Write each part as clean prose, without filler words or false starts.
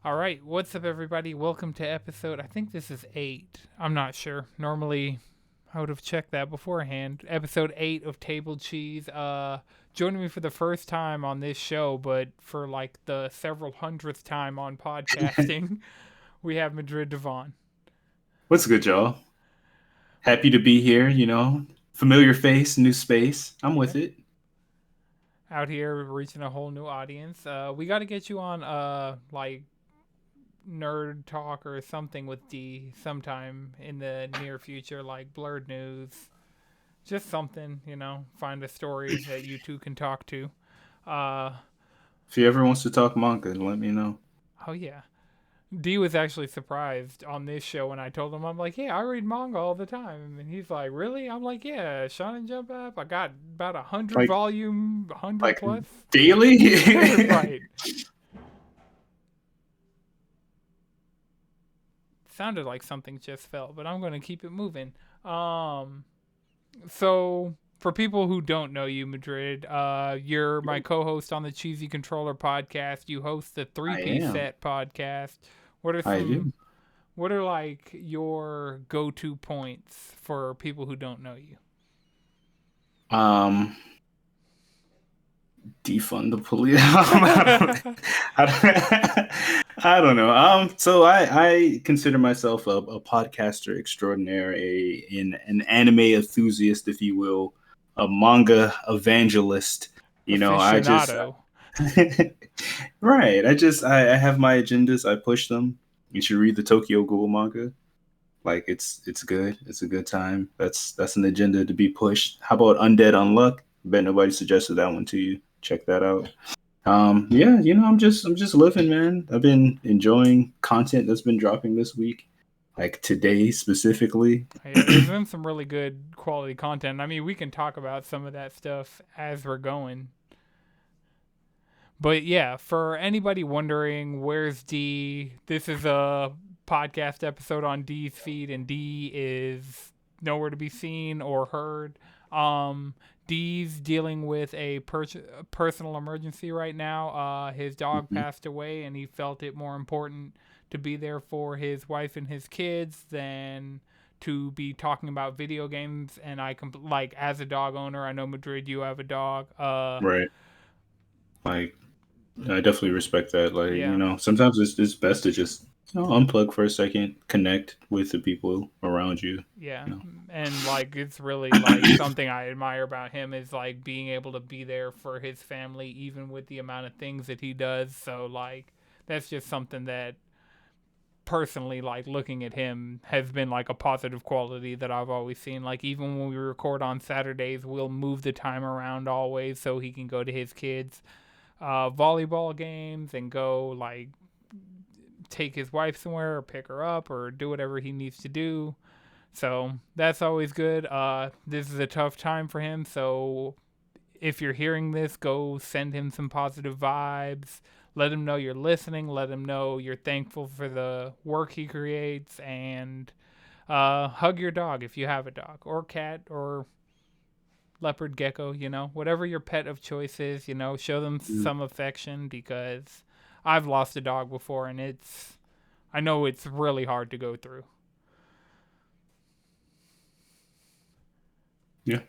All right, what's up, everybody? Welcome to episode. I think this is 8. I'm not sure. Normally, I would have checked that beforehand. Episode 8 of Table Cheese. Joining me for the first time on this show, but for like the several hundredth time on podcasting, we have Madrid Devon. What's good, y'all? Happy to be here, Familiar face, new space. I'm Yeah, with it. out here reaching a whole new audience. We got to get you on like nerd talk or something with D sometime in the near future, like Blurred News. Just something, find a story that you two can talk to. Uh, If he ever wants to talk manga, let me know. oh yeah. D was actually surprised on this show when I told him, I'm like, yeah, I read manga all the time. And he's like, really? I'm like, yeah, Shonen Jump app. I got about 100 Like, volume, 100 like plus. daily? Right. Sounded like something just fell, but I'm going to keep it moving. So for people who don't know you, Madrid, you're my co-host on the Cheesy Controller podcast. You host the Three I Piece am. Set podcast. What are I some? do. What are like your go-to points for people who don't know you? Um, Defund the police. I don't know. So I consider myself a podcaster extraordinaire, an anime enthusiast, if you will, a manga evangelist. I just Aficionado. right. I have my agendas. I push them. You should read the Tokyo Ghoul manga. Like it's good. It's a good time. That's an agenda to be pushed. How about Undead Unluck? Bet nobody suggested that one to you. Check that out. Yeah, I'm just living, man. I've been enjoying content that's been dropping this week, like today specifically. Yeah, there's been some really good quality content. I mean, we can talk about some of that stuff as we're going. But yeah, for anybody wondering, where's D? This is a podcast episode on D's feed, and D is nowhere to be seen or heard. D's dealing with a personal emergency right now. His dog Mhm. passed away, and he felt it more important to be there for his wife and his kids than to be talking about video games. And like as a dog owner, I know Madrid, you have a dog. Right. Like I definitely respect that. Like, Yeah, sometimes it's best to just unplug for a second, connect with the people around you. yeah, You know. and like it's really like something I admire about him is like being able to be there for his family even with the amount of things that he does. So like that's just something that personally like looking at him has been like a positive quality that I've always seen. Like even when we record on Saturdays, we'll move the time around always so he can go to his kids volleyball games and go like take his wife somewhere or pick her up or do whatever he needs to do. So that's always good. This is a tough time for him. So if you're hearing this, go send him some positive vibes. Let him know you're listening. Let him know you're thankful for the work he creates. And hug your dog if you have a dog or cat or leopard gecko, whatever your pet of choice is, show them Mm. some affection because I've lost a dog before and I know it's really hard to go through. Yeah.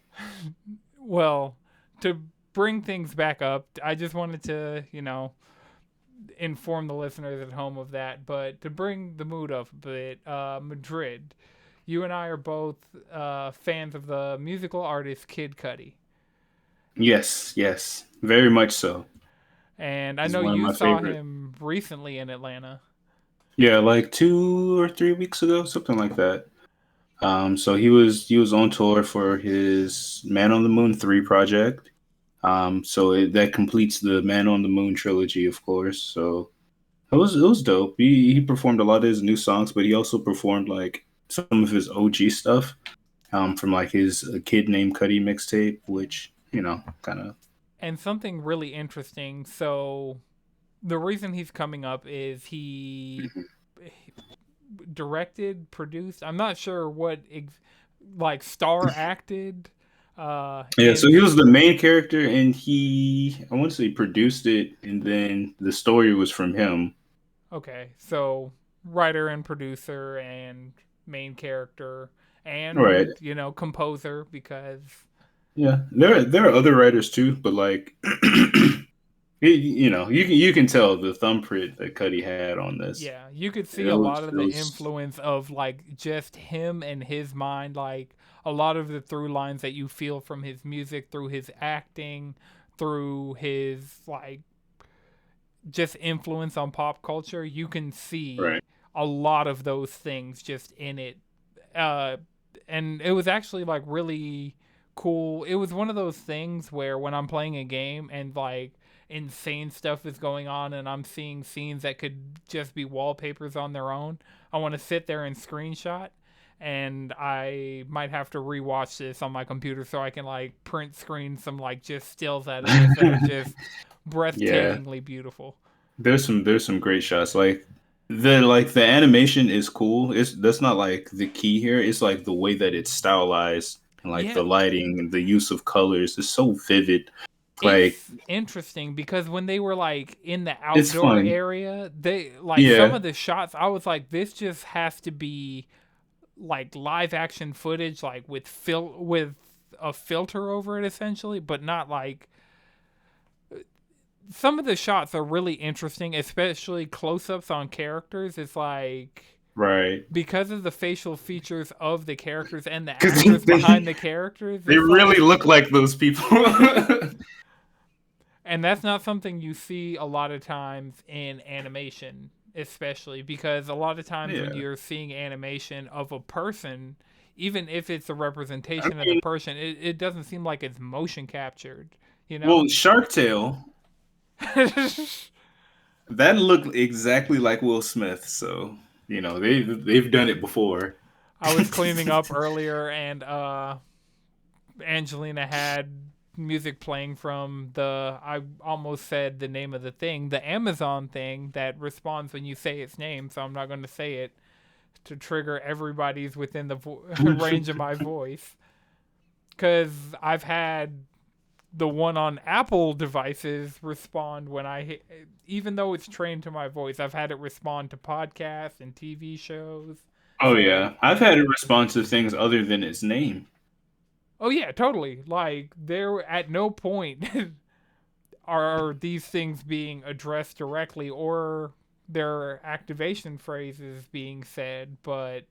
Well, to bring things back up, I just wanted to, inform the listeners at home of that. But to bring the mood up a bit, Madrid, you and I are both fans of the musical artist Kid Cudi. Yes, yes. Very much so. And I He's know one of you my saw favorite. him recently in Atlanta. Yeah, like 2 or 3 weeks ago, something like that. So he was on tour for his Man on the Moon 3 project. That completes the Man on the Moon trilogy, of course. So it was dope. He performed a lot of his new songs, but he also performed like some of his OG stuff. From like his A Kid Named Cudi mixtape, which kind of. And something really interesting. So the reason he's coming up is he directed, produced. I'm not sure what like star acted Yeah, so in he was the main character, and I want to say produced it, and then the story was from him. Okay, so writer and producer and main character Right. and composer because Yeah. There are other writers too, but like you can tell the thumbprint that Cuddy had on this. yeah, you could see It a was lot of it the was influence of like just him and his mind, like a lot of the through lines that you feel from his music, through his acting, through his like just influence on pop culture. You can see right. a lot of those things just in it. Uh, and it was actually like really cool. It was one of those things where when I'm playing a game and like insane stuff is going on and I'm seeing scenes that could just be wallpapers on their own, I want to sit there and screenshot. And I might have to rewatch this on my computer so I can like print screen some like just stills out of this that are just Yeah. breathtakingly beautiful. There's some great shots. The animation is cool. It's That's not like the key here. It's like the way that it's stylized and like Yeah, the lighting and the use of colors is so vivid. Like it's interesting because when they were like in the it's outdoor fun. area, they like some Yeah. of the shots I was like this just has to be like live action footage like with a filter over it essentially, but not like some of the shots are really interesting, especially close-ups on characters. It's like Right. because of the facial features of the characters and the Because actors they behind the characters, they it's really like look like those people. and that's not something you see a lot of times in animation, especially because a lot of times when Yeah. you're seeing animation of a person, even if it's a I representation of the mean, person, it doesn't seem like it's motion captured, you know? well, Shark Tale, that looked exactly like Will Smith, so they've done it before. I was cleaning up earlier and Angelina had music playing from I almost said the name of the thing, the Amazon thing that responds when you say its name, so I'm not going to say it to trigger everybody's within the range of my voice. Because I've had the one on Apple devices respond when I hit, even though it's trained to my voice, I've had it respond to podcasts and TV shows. Oh So, yeah, I've had it respond to things other than its name. oh yeah, totally. Like, there at no point are these things being addressed directly or their activation phrases being said, but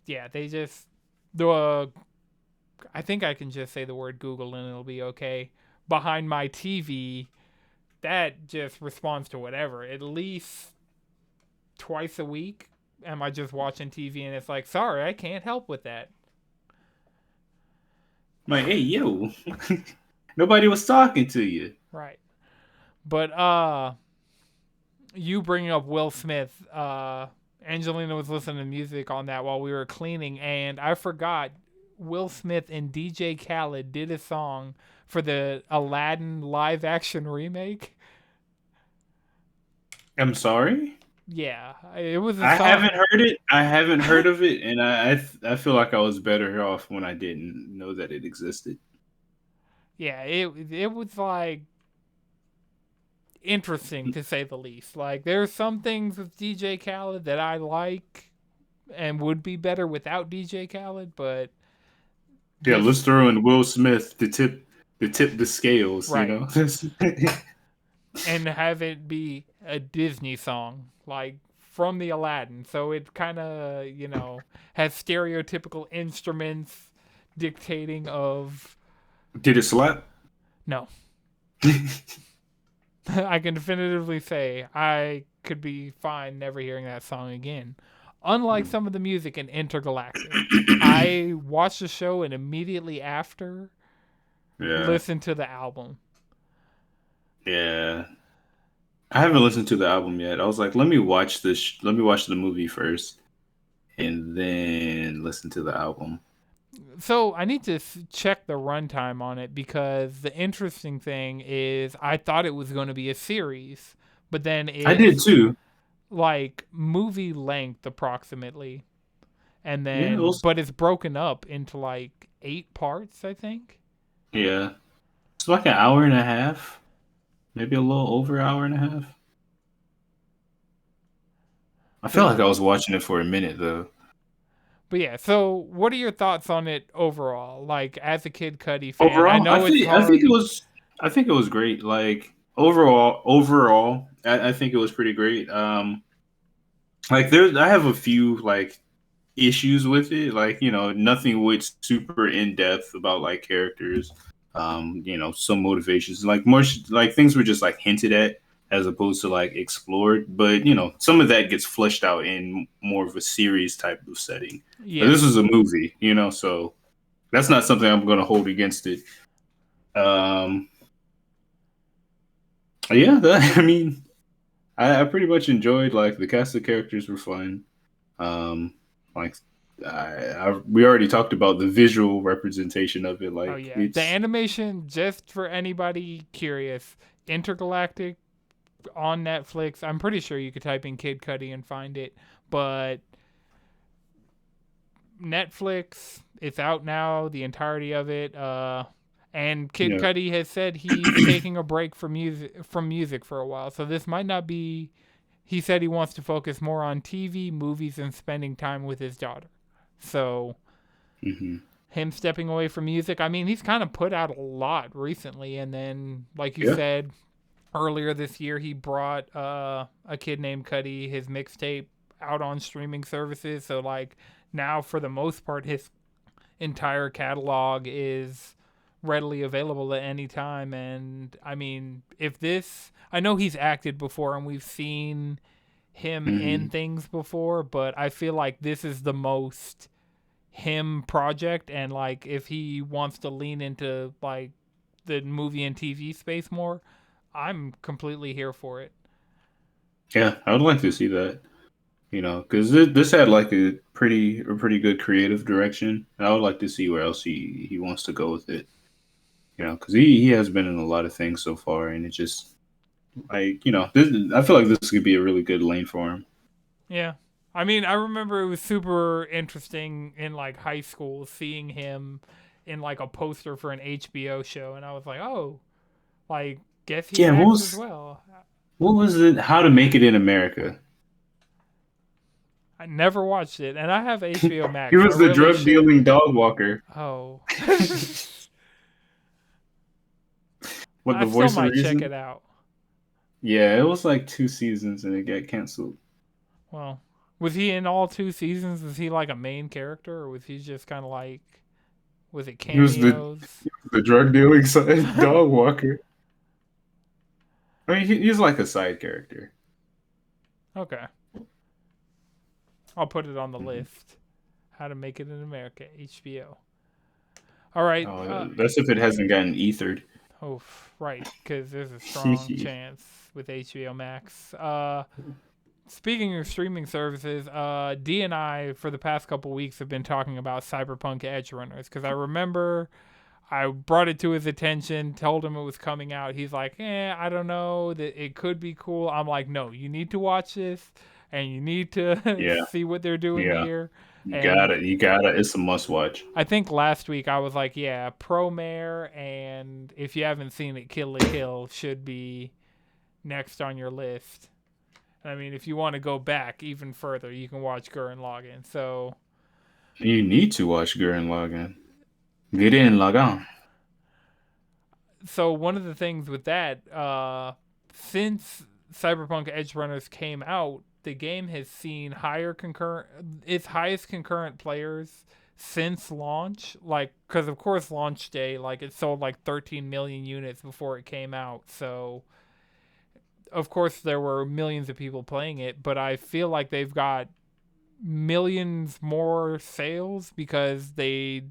yeah, they just the I think I can just say the word Google and it'll be okay. Behind my TV, that just responds to whatever. At least twice a week, am I just watching TV and it's like, sorry, I can't help with that. I'm like, hey yo, nobody was talking to you. Right. But you bringing up Will Smith, Angelina was listening to music on that while we were cleaning, and I forgot Will Smith and DJ Khaled did a song for the Aladdin live action remake. I'm sorry. Yeah, it was a I song. haven't heard it. I haven't heard of it, and I feel like I was better off when I didn't know that it existed. Yeah, it was like interesting to say the least. Like there's some things with DJ Khaled that I like and would be better without DJ Khaled, but Yeah, let's this throw in Will Smith to tip the scales. right That's and have it be a Disney song like from the Aladdin. So it kind of, has stereotypical instruments dictating of Did it slap? no. I can definitively say I could be fine never hearing that song again. Unlike some of the music in Intergalactic, I watched the show and immediately after Yeah, listened to the album. yeah. I haven't listened to the album yet. I was like, let me watch this. Let me watch the movie first, and then listen to the album. So I need to check the runtime on it because the interesting thing is I thought it was going to be a series, but then I did it's too. like movie length approximately, and Yeah, then but it's broken up into like 8 parts, I think. yeah. It's like an hour and a half, maybe a little over an hour and a half. I So feel like I was watching it for a minute though. but yeah, so what are your thoughts on it overall? Like as a Kid Cudi fan, I Overall, know it's hard. I think it was great. Like overall, I think it was pretty great. Like I have a few like issues with it. Like, nothing with super in depth about like characters. Some motivations, like more like things were just like hinted at as opposed to like explored. But some of that gets fleshed out in more of a series type of setting. But Yeah. this is a movie, so that's not something I'm going to hold against it. Um, yeah, I mean, I pretty much enjoyed like the cast of characters were fun. Um, like we already talked about the visual representation of it. Oh Like yeah. The it's animation, just for anybody curious, Intergalactic on Netflix. I'm pretty sure you could type in Kid Cudi and find it, but Netflix, it's out now, the entirety of it. And Kid you Cudi has said he's taking a break from music for a while. So this might not be. He said he wants to focus more on TV, movies, and spending time with his daughter. So hmm him stepping away from music. I mean, he's kind of put out a lot recently, and then, like you yeah. said earlier this year, he brought a Kid Named Cudi, his mixtape, out on streaming services. So like now, for the most part, his entire catalog is readily available at any time. And I mean, if this, I know he's acted before, and we've seen him in hmm things before, but I feel like this is the most him project. And like if he wants to lean into like the movie and TV space more, I'm completely here for it. Yeah, I would like to see that. Because this had like a pretty good creative direction. I would like to see where else he wants to go with it. Because he has been in a lot of things so far, and it just like I feel like this could be a really good lane for him. Yeah. I mean, I remember it was super interesting in like high school seeing him in like a poster for an HBO show, and I was like, "Oh, like guess he Yeah, acts as well." what was it? How to Make It in America? I never watched it, and I have HBO He Max. I was the really drug should. dealing dog walker. Oh. What I the still voice of might check reason? it out. Yeah, it was like 2 seasons and it got canceled. Well, was he in all two seasons? Was he like a main character, or was he just kind of like, was it He was cameos? the drug dealing side dog walker. I mean, he's like a side character. Okay. I'll put it on the Mhm. list. How to Make It in America, HBO. All right. Oh, that's if it hasn't gotten ethered. Oh, right, because there's a strong chance with HBO Max. Speaking of streaming services, D and I for the past couple weeks have been talking about Cyberpunk Edge Runners because I remember I brought it to his attention, told him it was coming out. He's like, I don't know, that it could be cool. I'm like, no, you need to watch this and you need to Yeah, see what they're doing yeah. here. You got And it. You got it. It's a must watch. I think last week I was like, yeah, Promare, and if you haven't seen it, Kill la Kill should be next on your list. I mean, if you want to go back even further, you can watch Gurren Lagann. You need to watch Gurren Lagann. Get in, Lagann. So one of the things with that, since Cyberpunk Edge Runners came out, the game has seen its highest concurrent players since launch. Like, because of course launch day, like it sold like 13 million units before it came out. So of course there were millions of people playing it, but I feel like they've got millions more sales because they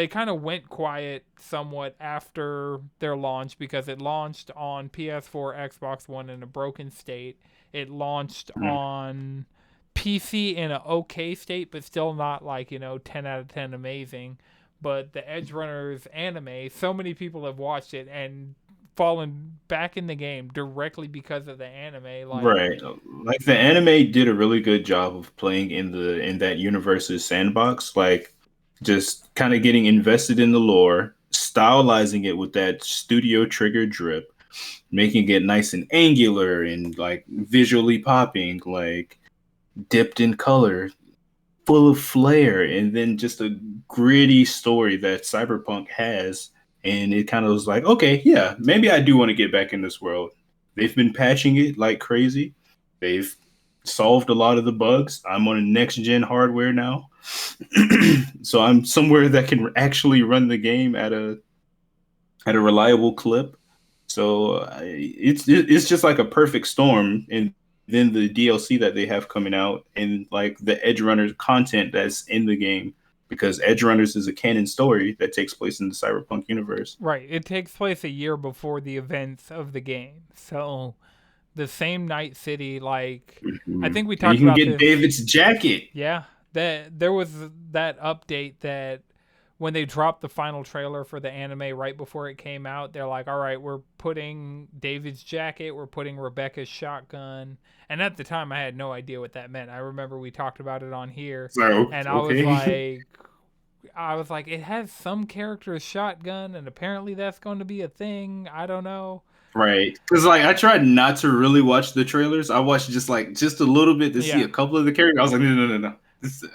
kind of went quiet somewhat after their launch because it launched on PS4, Xbox One in a broken state. It launched Mm. on PC in an okay state, but still not like, 10 out of 10 amazing. But the Edge Runners anime, so many people have watched it and fallen back in the game directly because of the anime. Like, Right. Like the anime did a really good job of playing in that universe's sandbox, like just kind of getting invested in the lore, stylizing it with that studio trigger drip, making it nice and angular and like visually popping, like dipped in color, full of flair, and then just a gritty story that Cyberpunk has. And it kind of was like, okay, yeah, maybe I do want to get back in this world. They've been patching it like crazy. They've solved a lot of the bugs. I'm on a next gen hardware now. So I'm somewhere that can actually run the game at a reliable clip. So it's just like a perfect storm, and then the DLC that they have coming out, and like the Edge Runners content that's in the game, because Edge Runners is a canon story that takes place in the Cyberpunk universe. Right. It takes place a year before the events of the game. So the same Night City, like I Mm-hmm. think we And you talked can about get this. David's jacket. Yeah. That there was that update that when they dropped the final trailer for the anime right before it came out, they're like, all right, we're putting David's jacket, we're putting Rebecca's shotgun. And at the time, I had no idea what that meant. I remember we talked about it on here, So and okay. I was like, it has some character's shotgun, and apparently that's going to be a thing. I don't know. Right. Because like I tried not to really watch the trailers. I watched just a little bit to see Yeah, a couple of the characters. I was like, no.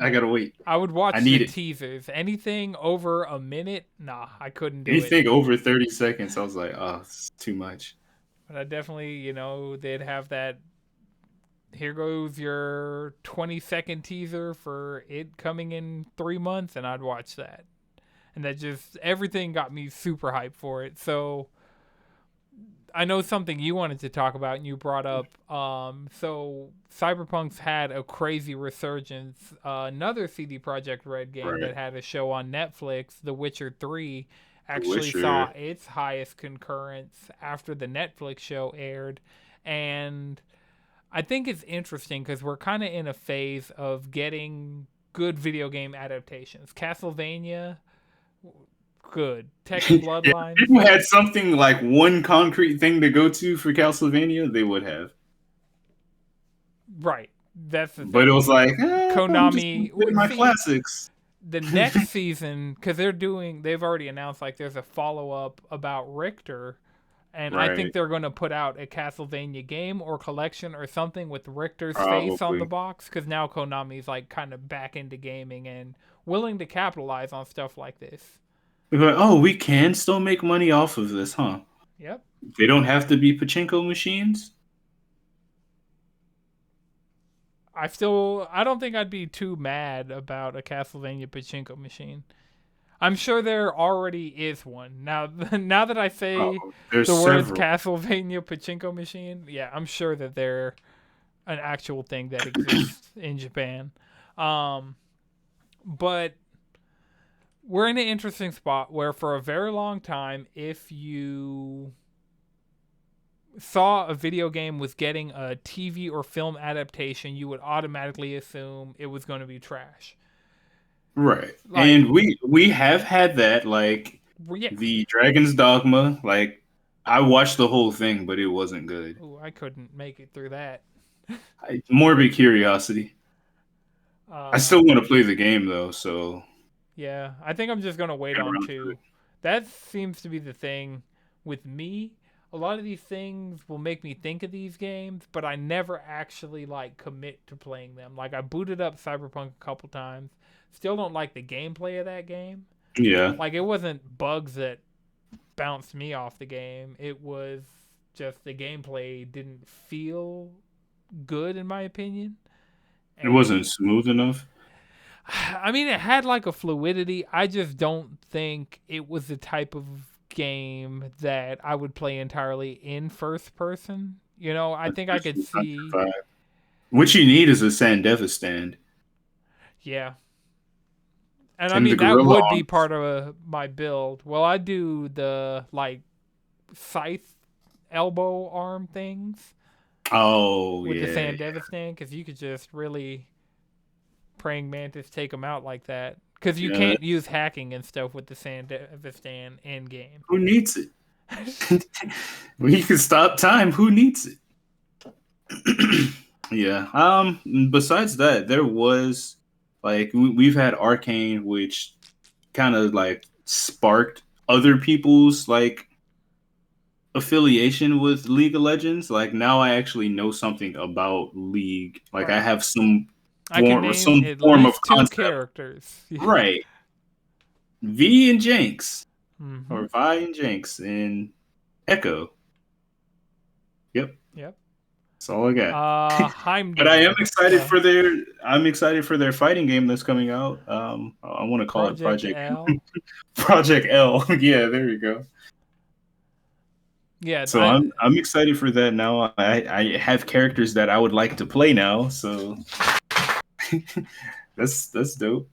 I gotta wait. I would I watch the need it. teasers. Anything over a minute, nah, I couldn't do it. Anything over 30 seconds, I was like, oh, it's too much. But I definitely, they'd have that. Here goes your 20-second teaser for it coming in 3 months, and I'd watch that. And that just everything got me super hyped for it. So I know something you wanted to talk about, and you brought up. So Cyberpunk's had a crazy resurgence. Another CD Projekt Red game Right. that had a show on Netflix, The Witcher 3, The actually saw Witcher. its highest concurrence after the Netflix show aired. And I think it's interesting because we're kind of in a phase of getting good video game adaptations. Castlevania, good. Tekken If Bloodlines, people had something like one concrete thing to go to for Castlevania, they would have. right. That's the But it thing. was like, I'm just gonna Konami, play my see, classics. the next season, because they've already announced like there's a follow up about Richter, and I think Right. they're going to put out a Castlevania game or collection or something with Richter's face on the Probably. box, because now Konami's like kind of back into gaming and willing to capitalize on stuff like this. They're like, oh, we can still make money off of this, huh? Yep. They don't have to be pachinko machines. I don't think I'd be too mad about a Castlevania pachinko machine. I'm sure there already is one. Now now that I Oh, say there's the words several. Castlevania pachinko machine, yeah, I'm sure that they're an actual thing that exists in Japan. Um, but we're in an interesting spot where for a very long time, if you saw a video game was getting a TV or film adaptation, you would automatically assume it was going to be trash. Right. Like, And we have had that, like yeah, the Dragon's Dogma. Like I watched the whole thing, but it wasn't good. ooh, I couldn't make it through that. Morbid curiosity. I Uh, still want to play the game though, so yeah, I think I'm just gonna wait get on around to two. it. That seems to be the thing with me. A lot of these things will make me think of these games, but I never actually like commit to playing them. Like I booted up Cyberpunk a couple times. Still don't like the gameplay of that game. Yeah, Like it wasn't bugs that bounced me off the game. It was just the gameplay didn't feel good in my opinion. it And wasn't smooth enough. I mean, it had like a fluidity. I just don't think it was the type of game that I would play entirely in first person. I think I could Especially Hunter see, 5. What you need is a Sandevis stand yeah. And I and the mean, that gorilla would be arms. part of my build. Well, I do the like scythe elbow arm things Oh with the yeah, Sand Devastan because you could just really praying mantis take them out like that. Because you yeah. can't use hacking and stuff with the Sand Devastan end game. Who needs it? When you can stop time, who needs it? Yeah. Besides that, there was like we've had Arcane, which kind of like sparked other people's like affiliation with League of Legends. Like now I actually know something about League. Like I Right. have some I can name some at form of least two concept. characters. Right. V and Jinx. Mm-hmm. Or Vi and Jinx and Echo. Yep. Yep. That's all I got. But I am Heimdall. excited for their fighting game that's coming out. I want to call it Project L. Project L. Yeah, there you go. Yeah, So I'm excited for that now. I have characters that I would like to play now, so that's dope.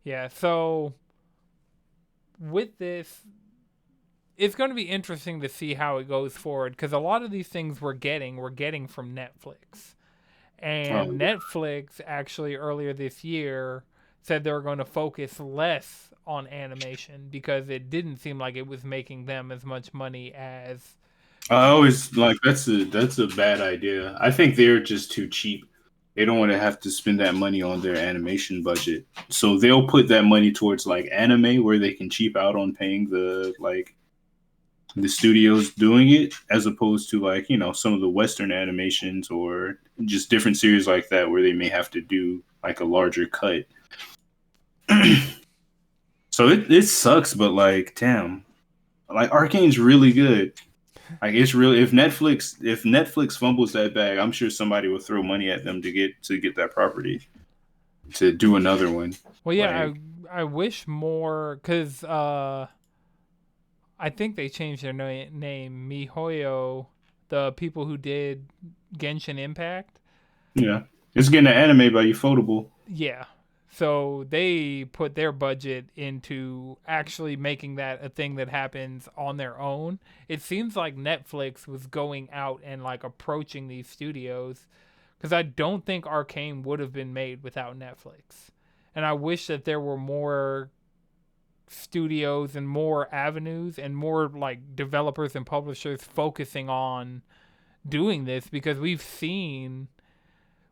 yeah. So with this, it's going to be interesting to see how it goes forward because a lot of these things we're getting from Netflix, and Netflix actually earlier this year said they were going to focus less on animation because it didn't seem like it was making them as much money as. I always like that's a bad idea. I think they're just too cheap. They don't want to have to spend that money on their animation budget. So they'll put that money towards like anime where they can cheap out on paying the studios doing it as opposed to like, some of the Western animations or just different series like that where they may have to do like a larger cut. So it sucks, but like damn. Like Arcane's really good. Like it's really if Netflix fumbles that bag, I'm sure somebody will throw money at them to get that property to do another one. Well, yeah, Like I wish more because I think they changed their name. MiHoYo, the people who did Genshin Impact. yeah, it's getting an anime by Ufotable. Yeah. So they put their budget into actually making that a thing that happens on their own. It seems like Netflix was going out and like approaching these studios because I don't think Arcane would have been made without Netflix. And I wish that there were more studios and more avenues and more like developers and publishers focusing on doing this because we've seen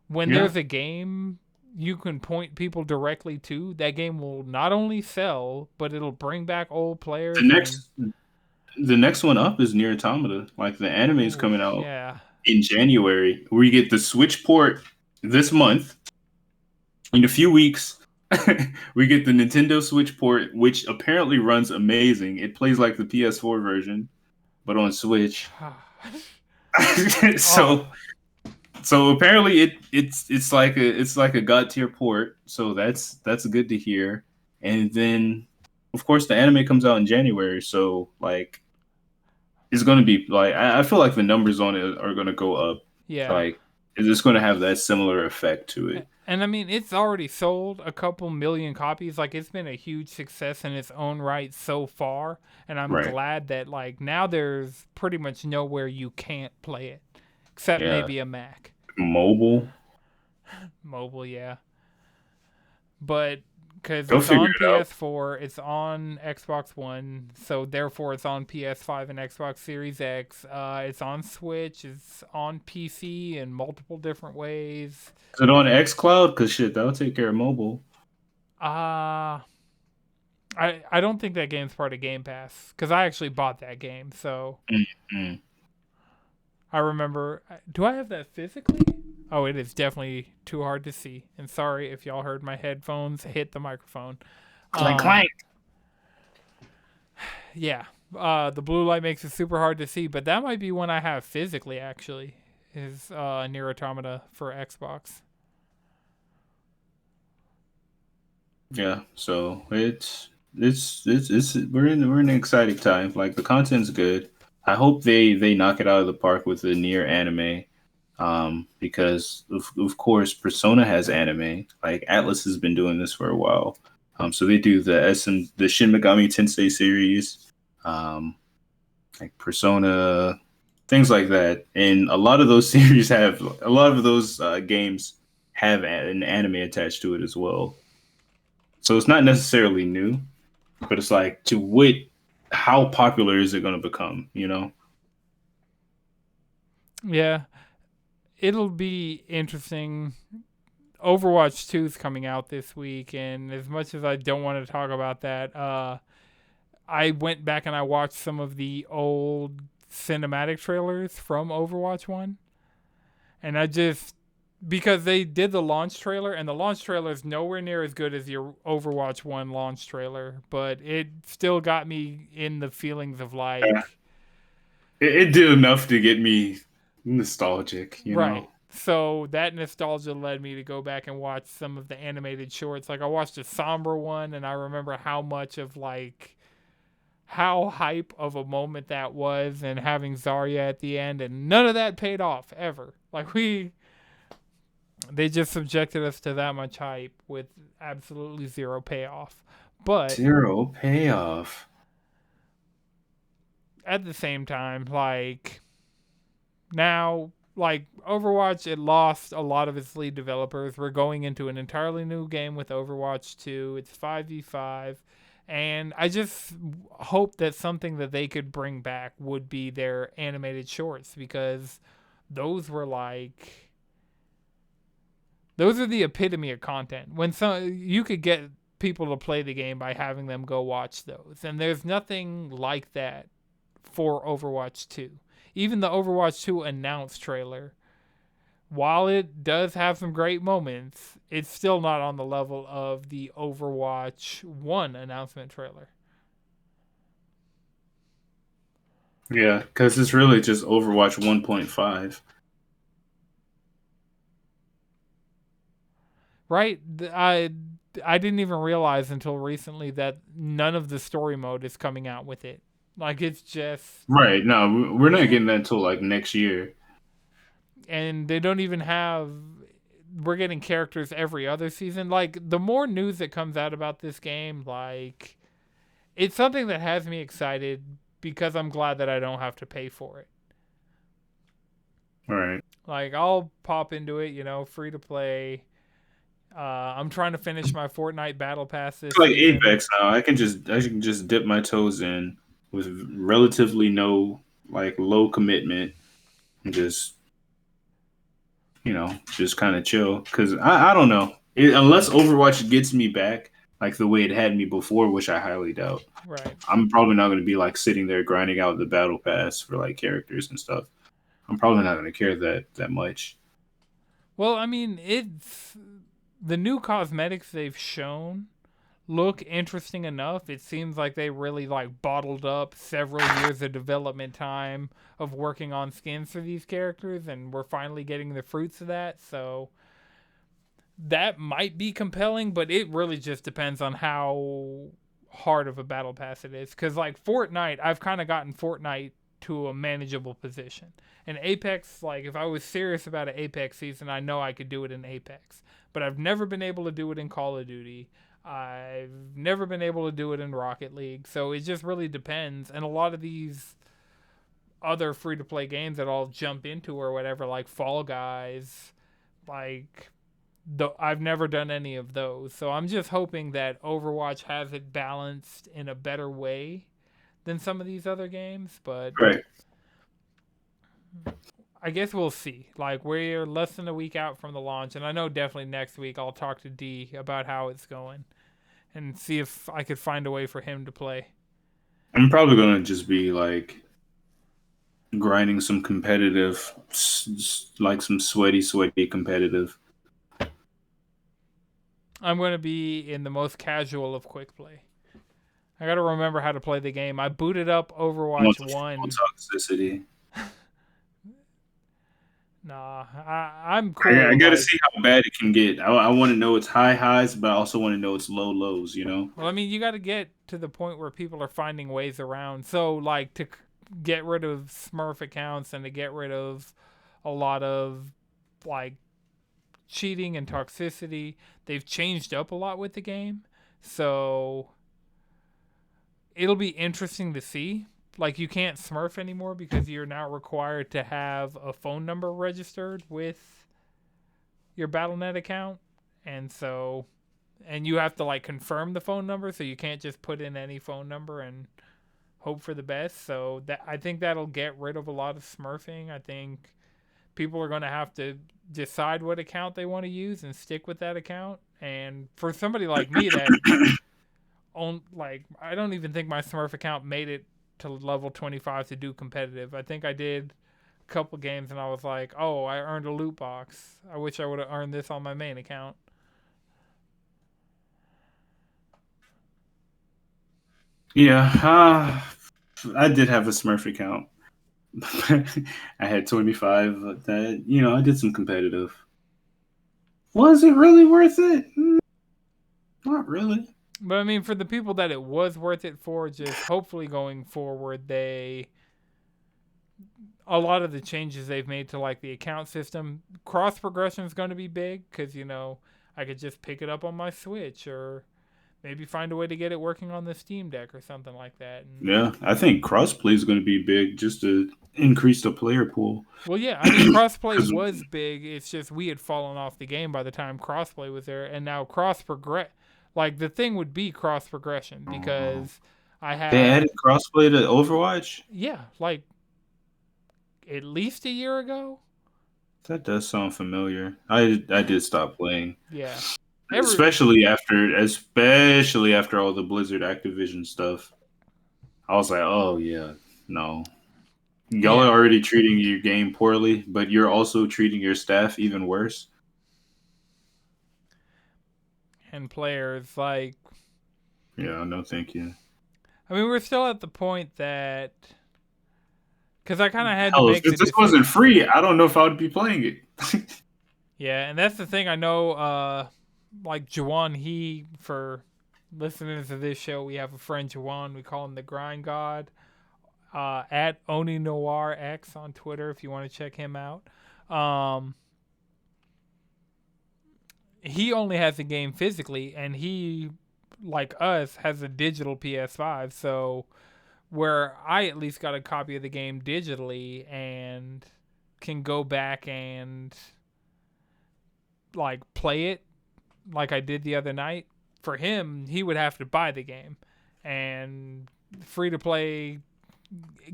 when Yeah, there's a game you can point people directly to, that game will not only sell, but it'll bring back old the players and next the next one up is Near Automata. Like the anime is ooh, coming out yeah. in January. We get the Switch port this month. In a few weeks, we get the Nintendo Switch port, which apparently runs amazing. It plays like the PS4 version, but on Switch. Oh, so so apparently it's like a god tier port. So that's good to hear. And then of course the anime comes out in January. So like it's gonna be like I feel like the numbers on it are gonna go up. yeah. Like it's gonna have that similar effect to it. And I mean, it's already sold a couple million copies. Like, it's been a huge success in its own right so far. And I'm Right. glad that, like, now there's pretty much nowhere you can't play it, except Yeah. maybe a Mac. Mobile. Mobile, yeah. But because Go it's figure on it out. PS4, it's on Xbox One, so therefore it's on PS5 and Xbox Series X. It's on Switch, it's on PC in multiple different ways. Is it on XCloud? Because shit, that'll take care of mobile. Uh I don't think that game's part of Game Pass because I actually bought that game, so Mm-hmm. I remember. Do I have that physically? Oh, it is definitely too hard to see. And sorry if y'all heard my headphones hit the microphone. Clank Um, clank. yeah, the blue light makes it super hard to see, but that might be one I have physically. Actually, is Nier Automata for Xbox. Yeah, so it's we're in an exciting time. Like the content's good. I hope they knock it out of the park with the near anime. Because of course Persona has anime. Like Atlas has been doing this for a while. So they do the Shin Megami Tensei series, like Persona, things like that. And a lot of those games have an anime attached to it as well. So it's not necessarily new, but it's like to what how popular is it going to become, you know? Yeah, it'll be interesting. Overwatch 2 is coming out this week, and as much as I don't want to talk about that, I went back and I watched some of the old cinematic trailers from Overwatch 1. And I just, because they did the launch trailer, and the launch trailer is nowhere near as good as your Overwatch 1 launch trailer, but it still got me in the feelings of Yeah. like, It did enough to get me nostalgic, you know? right. So that nostalgia led me to go back and watch some of the animated shorts. Like I watched a Sombra one, and I remember how much of like how hype of a moment that was, and having Zarya at the end, and none of that paid off ever. Like they just subjected us to that much hype with absolutely zero payoff. But Zero payoff. at the same time, like now, like Overwatch, it lost a lot of its lead developers. We're going into an entirely new game with Overwatch 2. It's 5v5. And I just hope that something that they could bring back would be their animated shorts, because those were like, those are the epitome of content. When you could get people to play the game by having them go watch those. And there's nothing like that for Overwatch 2. Even the Overwatch 2 announced trailer, while it does have some great moments, it's still not on the level of the Overwatch 1 announcement trailer. Yeah, because it's really just Overwatch 1.5. Right? I didn't even realize until recently that none of the story mode is coming out with it. Like it's just, Right. No, we're not getting that until like next year. and they don't even have, we're getting characters every other season. Like the more news that comes out about this game, like it's something that has me excited, because I'm glad that I don't have to pay for it. Right. Like I'll pop into it, free to play. I'm trying to finish my Fortnite Battle Pass this It's like season. Apex now. I can just dip my toes in with relatively no like low commitment and just just kind of chill. Because I don't know. Unless Overwatch gets me back like the way it had me before, which I highly doubt. Right. I'm probably not going to be like sitting there grinding out the battle pass for like characters and stuff. I'm probably not going to care that much. Well, I mean, it's the new cosmetics they've shown look interesting enough. It seems like they really like bottled up several years of development time of working on skins for these characters, and we're finally getting the fruits of that. So that might be compelling, but it really just depends on how hard of a battle pass it is. Because like Fortnite, I've kind of gotten Fortnite to a manageable position. And Apex, like if I was serious about an Apex season, I know I could do it in Apex. But I've never been able to do it in Call of Duty. I've never been able to do it in Rocket League. So it just really depends. And a lot of these other free to play games that I'll jump into or whatever, like Fall Guys, like I've never done any of those. So I'm just hoping that Overwatch has it balanced in a better way than some of these other games. But Right. I guess we'll see. Like we're less than a week out from the launch, and I know definitely next week I'll talk to D about how it's going and see if I could find a way for him to play. I'm probably going to just be like grinding some competitive, like some sweaty competitive. I'm going to be in the most casual of quick play. I got to remember how to play the game. I booted up Overwatch 1. Toxicity. Nah, I'm cool. I got to like, see how bad it can get. I want to know its high highs, but I also want to know its low lows. well, I mean, you got to get to the point where people are finding ways around. So, like, to get rid of Smurf accounts and to get rid of a lot of, like, cheating and toxicity, they've changed up a lot with the game. So, it'll be interesting to see. Like, you can't Smurf anymore because you're now required to have a phone number registered with your Battle.net account. And so, and you have to like confirm the phone number, so you can't just put in any phone number and hope for the best. So that, I think that'll get rid of a lot of smurfing. I think people are going to have to decide what account they want to use and stick with that account. And for somebody like me that I don't even think my Smurf account made it to level 25 to do competitive. I think I did a couple games and I was like, oh, I earned a loot box. I wish I would have earned this on my main account. Yeah, I did have a Smurf account. I had 25. That I did some competitive. Was it really worth it? Not really. But I mean, for the people that it was worth it for, just hopefully going forward, a lot of the changes they've made to like the account system, cross progression is going to be big because I could just pick it up on my Switch or maybe find a way to get it working on the Steam Deck or something like that. And, Yeah, I think crossplay is going to be big just to increase the player pool. well, yeah, I mean, crossplay was big. It's just we had fallen off the game by the time crossplay was there, and now like the thing would be cross progression because I They had added crossplay to Overwatch. yeah, like at least a year ago. That does sound familiar. I did stop playing, Yeah, especially after all the Blizzard Activision stuff. I was like, oh yeah, no, y'all are yeah, already treating your game poorly, but you're also treating your staff even worse. and players like Yeah, no, thank you. I mean, we're still at the point that because I kind of had to Hell, make the if this decision. wasn't free, I don't know if I would be playing it. Yeah, and that's the thing. I know, like Jawan, for listeners to this show, we have a friend Jawan. We call him the Grind God. At Oni Noir X on Twitter, if you want to check him out. He only has the game physically, and he, like us, has a digital PS5. So where I at least got a copy of the game digitally and can go back and like play it like I did the other night. For him, he would have to buy the game, and free to play.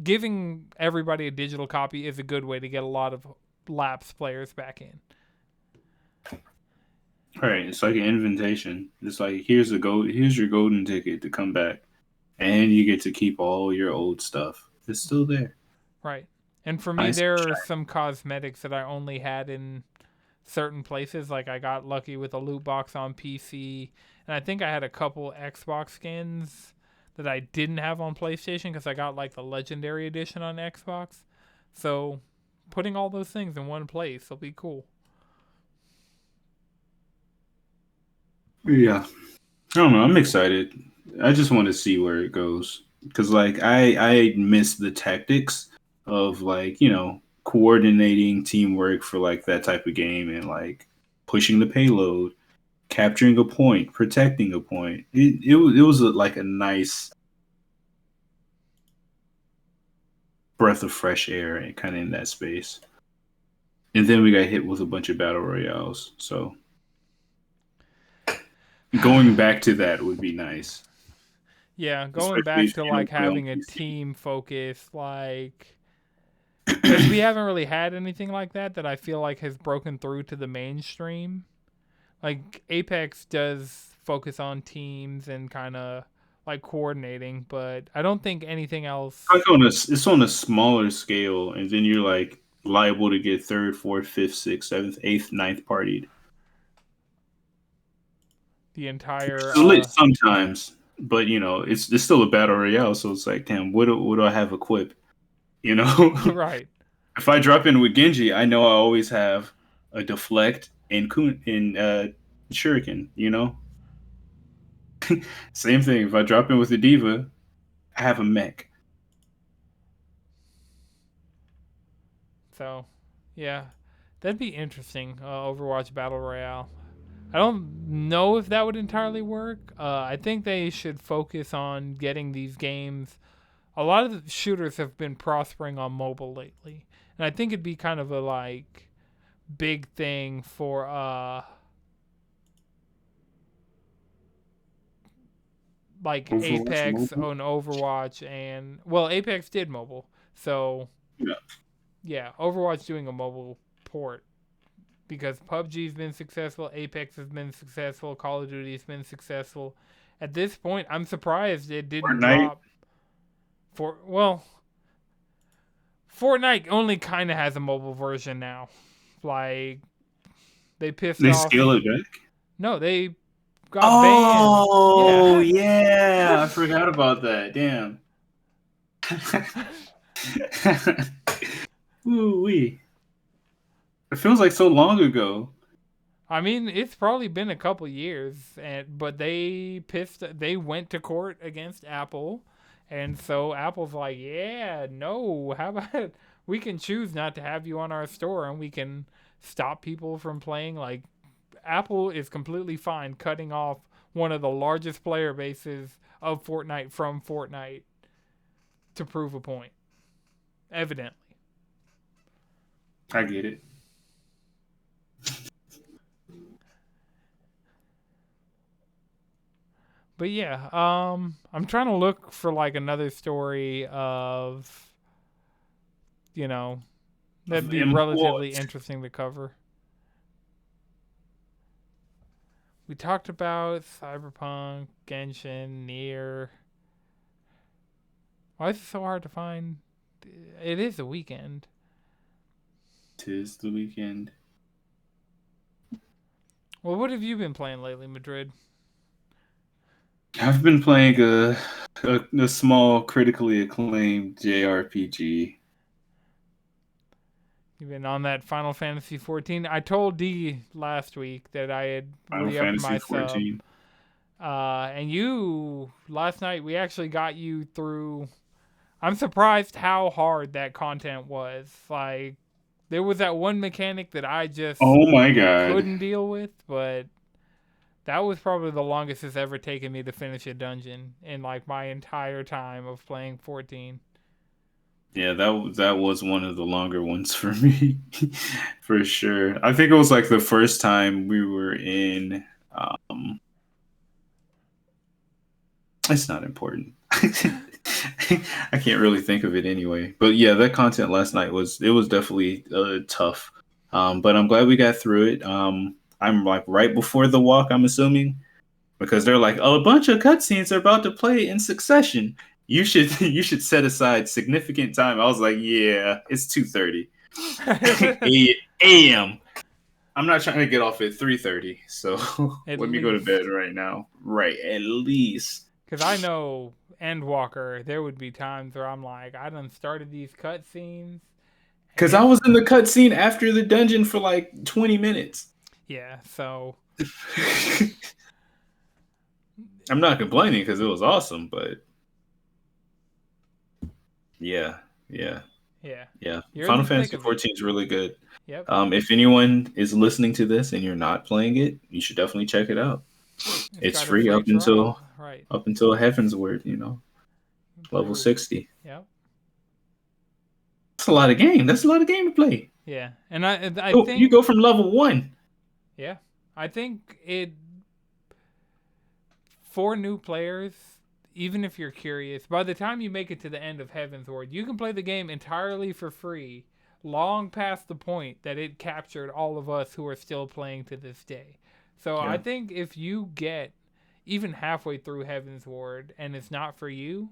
Giving everybody a digital copy is a good way to get a lot of lapsed players back in. All right, it's like an invitation. It's like here's your golden ticket to come back, and you get to keep all your old stuff. It's still there. Right. And for me, Nice and there are shiny. some cosmetics that I only had in certain places. Like I got lucky with a loot box on PC, and I think I had a couple Xbox skins that I didn't have on PlayStation because I got like the Legendary Edition on Xbox. So putting all those things in one place will be cool. Yeah, I don't know. I'm excited. I just want to see where it goes because, like, I miss the tactics of like coordinating teamwork for like that type of game and like pushing the payload, capturing a point, protecting a point. It was like a nice breath of fresh air and kind of in that space. And then we got hit with a bunch of battle royales. So going back to that would be nice, Yeah, going especially back if to you don't like play on having a PC. team focus, like because we haven't really had anything like that I feel like has broken through to the mainstream. Like Apex does focus on teams and kind of like coordinating, but I don't think anything else. Like it's on a smaller scale, and then you're like liable to get third, fourth, fifth, sixth, seventh, eighth, ninth partied. The entire It's lit sometimes, but it's still a battle royale, so it's like, damn, what do I have equipped? You know, right. if I drop in with Genji, I know I always have a deflect and shuriken. Same thing. If I drop in with a diva, I have a mech. So, yeah, that'd be interesting. Overwatch Battle Royale. I don't know if that would entirely work. I think they should focus on getting these games. A lot of the shooters have been prospering on mobile lately, and I think it'd be kind of a like big thing for like Overwatch Apex mobile. on Overwatch and well, Apex did mobile, so Yeah. yeah, Overwatch doing a mobile port because PUBG's been successful, Apex has been successful, Call of Duty's been successful, at this point, I'm surprised it didn't Fortnite. drop. Fortnite only kind of has a mobile version now. Like they pissed They scale off. it back. No, they got banned. Oh Yeah. yeah, I forgot about that. Damn. Ooh wee. It feels like so long ago. I mean, it's probably been a couple years, but they went to court against Apple, and so Apple's like, yeah, no, how about we can choose not to have you on our store, and we can stop people from playing. Like, Apple is completely fine cutting off one of the largest player bases of Fortnite from Fortnite to prove a point, evidently. I get it. But yeah, I'm trying to look for like another story of, you know, that'd Of be relatively import. interesting to cover. We talked about Cyberpunk, Genshin, Nier. Why is it so hard to find? It is a weekend. Tis the weekend. Well, what have you been playing lately, Madrid? I've been playing a small, critically acclaimed JRPG. You've been on that Final Fantasy 14. I told D last week that I had Final re-upped Fantasy my sub. 14. And you, last night, we actually got you through. I'm surprised how hard that content was. Like, there was that one mechanic that I just Oh my god. couldn't deal with, but that was probably the longest it's ever taken me to finish a dungeon in like my entire time of playing 14. Yeah, that was one of the longer ones for me, for sure. I think it was like the first time we were in. Um, it's not important. I can't really think of it anyway. But yeah, that content last night was definitely tough. But I'm glad we got through it. I'm like right before the walk. I'm assuming because they're like, oh, a bunch of cutscenes are about to play in succession. You should set aside significant time. I was like, yeah, it's 2:30 a.m. I'm not trying to get off at 3:30, so At let me go to bed least. right now. Right, at least. Because I know Endwalker, there would be times where I'm like, I done started these cutscenes, and Because I it's. was in the cutscene after the dungeon for like 20 minutes. Yeah, so. I'm not complaining because it was awesome, but yeah, yeah, Yeah. yeah. You're in Final the thick Fantasy of it. 14 is really good. Yep. If anyone is listening to this and you're not playing it, you should definitely check it out. It's It's got a free free trial. Right. up until Heaven's Word, level True. 60. Yep. That's a lot of game. That's a lot of game to play. Yeah. And I Oh, you think. go from level 1. Yeah. I think it. For new players, even if you're curious, by the time you make it to the end of Heaven's Ward, you can play the game entirely for free, long past the point that it captured all of us who are still playing to this day. So I Yeah. think if you get even halfway through Heaven's Ward and it's not for you,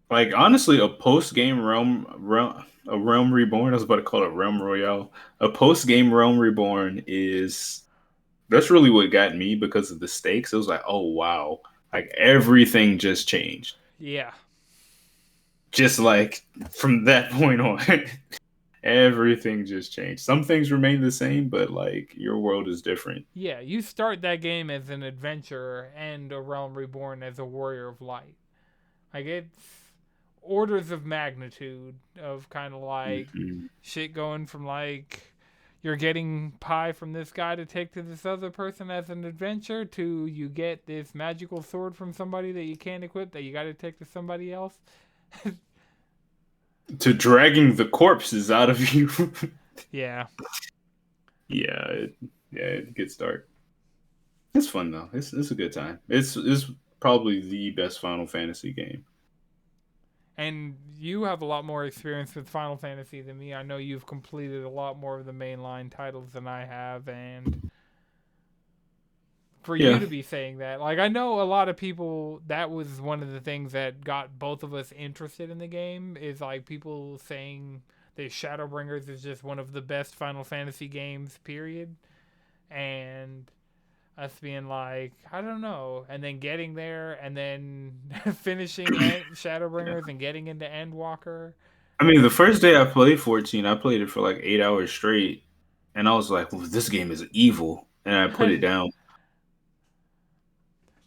Like honestly, a post game realm reborn. I was about to call it realm royale. A post game realm reborn is that's really what got me because of the stakes. It was like, oh wow, like everything just changed. yeah. Just like from that point on, everything just changed. Some things remain the same, but like your world is different. Yeah, you start that game as an adventurer and a Realm Reborn as a warrior of light. Like it's orders of magnitude of kind of like Mhm. shit going from like you're getting pie from this guy to take to this other person as an adventure to you get this magical sword from somebody that you can't equip that you got to take to somebody else. To dragging the corpses out of you. Yeah. yeah, it gets dark. It's fun though. It's a good time. It's probably the best Final Fantasy game. And you have a lot more experience with Final Fantasy than me. I know you've completed a lot more of the mainline titles than I have, and for you Yeah. to be saying that. Like, I know a lot of people, that was one of the things that got both of us interested in the game, is like people saying that Shadowbringers is just one of the best Final Fantasy games, period. And us being like, I don't know. And then getting there and then finishing Yeah. Shadowbringers and getting into Endwalker. I mean, the first day I played 14, I played it for like 8 hours straight, and I was like, well, "This game is evil," and I put it down.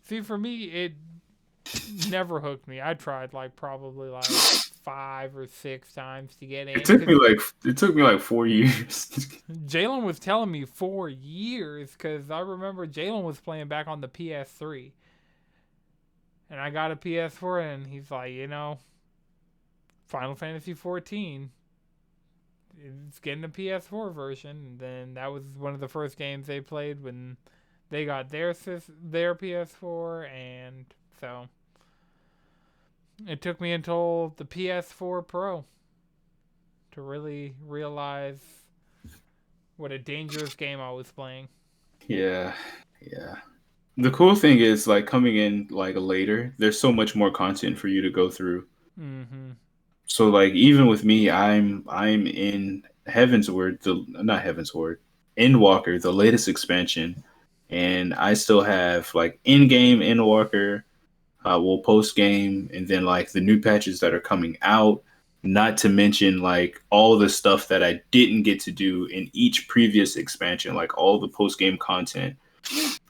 See, for me, it never hooked me. I tried like probably like 5 or 6 times to get It in took me because like it took me like 4 years. Jalen was telling me 4 years because I remember Jalen was playing back on the PS3 and I got a PS4 and he's like, Final Fantasy 14. It's getting a PS4 version. And then that was one of the first games they played when they got their PS4, and so it took me until the PS4 Pro to really realize what a dangerous game I was playing. Yeah, yeah. The cool thing is like coming in like later, there's so much more content for you to go through. Mm-hmm. So like even with me, I'm in Heaven's Word, the not Heaven's Word, Endwalker, the latest expansion, and I still have like in-game Endwalker, well post game, and then like the new patches that are coming out. Not to mention like all the stuff that I didn't get to do in each previous expansion, like all the post game content,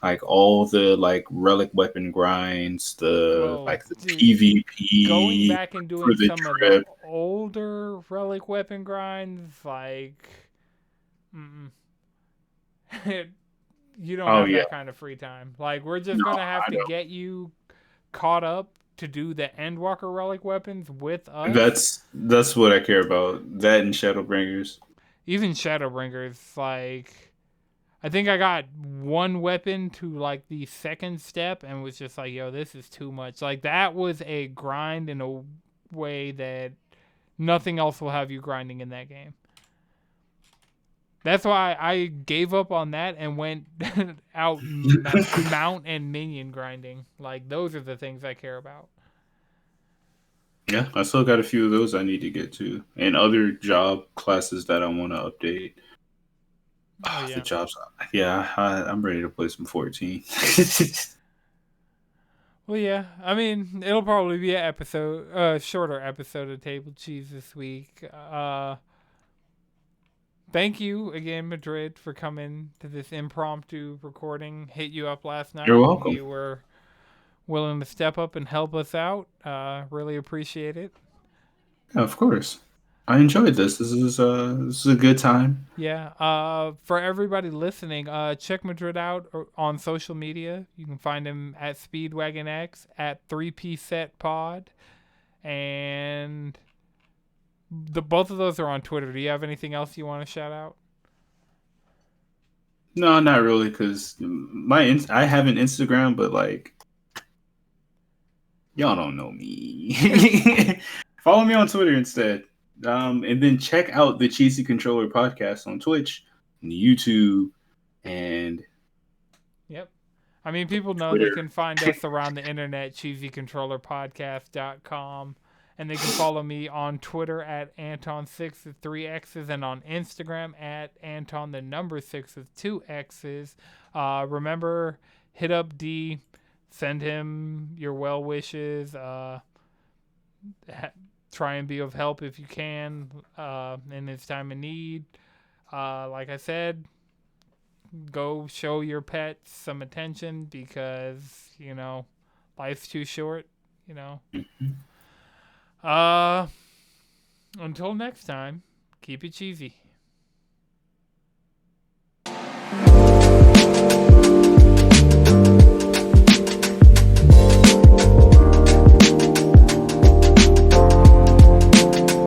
like all the like relic weapon grinds, the Well, like the dude, going PvP back and for doing the some of the trip. older relic weapon grinds, like, you don't Oh have yeah, that kind of free time. Like, we're just no, gonna have I to get you caught up to do the Endwalker relic weapons with know. us. That's what I care about. That and Shadowbringers. Even Shadowbringers, like, I think I got one weapon to like the second step and was just like, yo, this is too much. Like, that was a grind in a way that nothing else will have you grinding in that game. That's why I gave up on that and went out mount and minion grinding. Like, those are the things I care about. Yeah, I still got a few of those I need to get to, and other job classes that I want to update. Oh, The yeah. jobs, yeah, I'm ready to play some 14. Well, yeah. I mean, it'll probably be a shorter episode of Table Cheese this week. Thank you again, Madrid, for coming to this impromptu recording. Hit you up last You're night and welcome. you were willing to step up and help us out. Really appreciate it. Yeah, of course. I enjoyed this. This is a good time. Yeah. For everybody listening, check Madrid out on social media. You can find him at SpeedwagonX, at 3P Set Pod, and both of those are on Twitter. Do you have anything else you want to shout out? No, not really, because I have an Instagram, but like y'all don't know me. Follow me on Twitter instead. And then check out the Cheesy Controller podcast on Twitch, and YouTube, and Yep. I mean, people know they Twitter. can find us around the internet, cheesycontrollerpodcast.com. And they can follow me on Twitter at Anton Sixxx with 3 X's and on Instagram at Anton the number 6 with 2 X's. Remember, hit up D, send him your well wishes. Try and be of help if you can in his time of need. Like I said, go show your pets some attention because, life's too short, you know. Mhm. Uh, until next time, keep it cheesy.